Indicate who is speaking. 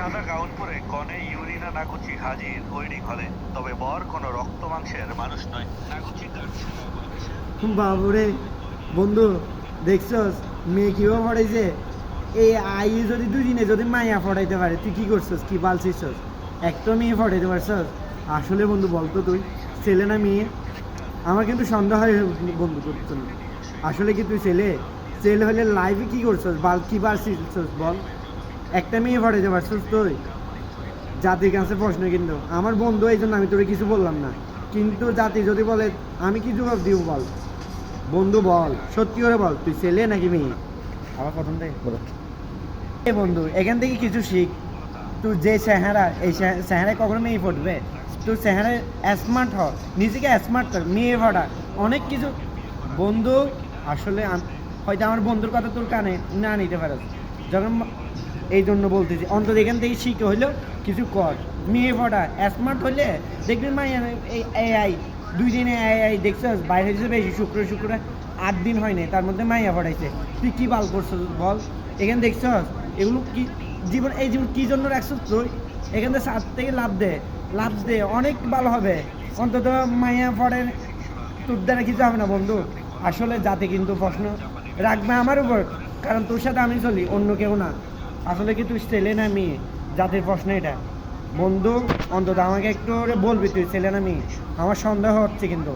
Speaker 1: সাদা গাউন পরে কনে ইউরিনা নাগুচি হাজির ওয়েডিং হলে, তবে বর কোনো রক্ত মাংসের মানুষ নয়। নাগুচি
Speaker 2: বাবুরে বন্ধু দেখছস মেয়ে কিভাবে পড়াইছে। এই আই যদি দুদিনে যদি মাইয়া পড়াইতে পারে তুই কি করছস, কি বালছিস? একটা মেয়ে পড়াইতে পারছস? আসলে বন্ধু বলতো তুই ছেলে না মেয়ে? আমার কিন্তু সন্দেহ হয় বন্ধু তোর জন্য। আসলে কি তুই ছেলে? ছেলে হলে লাইভে কি করছস কি বালছিস বল? একটা মেয়ে পড়াইতে পারছস তুই? জাতির কাছে প্রশ্ন, কিন্তু আমার বন্ধু এই জন্য আমি তোরে কিছু বললাম না, কিন্তু জাতি যদি বলে আমি কি জবাব দিব বল? বন্ধু বল, সত্যি করে বল তুই ছেলে নাকি মেয়ে? আমার প্রথম থেকে বলো। এ বন্ধু এখান থেকে কিছু শিখ। তুই যে চেহারা, এই চেহারায় কখনো মেয়ে পড়বে? তোর চেহারায় স্মার্ট হ, নিজেকে স্মার্ট কর, মেয়ে পড়া অনেক কিছু। বন্ধু আসলে হয়তো আমার বন্ধুর কথা তোর কানে না নিতে পারো, যখন এই জন্য বলতেছি অন্তত এখান থেকে শিখে হইলেও কিছু কর। মেয়ে পড়া স্মার্ট হইলে দেখবি মাইয়া এই এআই 2 দিনে এআই দেখছস বাইরে হয়েছে বেশি, শুক্র 8 দিন হয় নাই তার মধ্যে মাইয়া পড়াইছে। তুই কি বাল করছস বল? এখানে দেখছস এগুলো কি জীবন, এই জীবন কি জন্য রাখছস তুই? এখান থেকে 7 থেকে লাভ দে অনেক ভালো হবে। অন্তত মাইয়া পড়ে তোর দ্বারা কিছু হবে না বন্ধু। আসলে জাতি কিন্তু প্রশ্ন রাখবে আমার উপর, কারণ তোর সাথে আমি চলি, অন্য কেউ না। আসলে কি তুই ছেলে না মেয়ে? জাতির প্রশ্ন এটা বন্ধু। অন্তত আমাকে একটু বলবি তুই ছেলে না মেয়ে? আমার সন্দেহ হচ্ছে কিন্তু।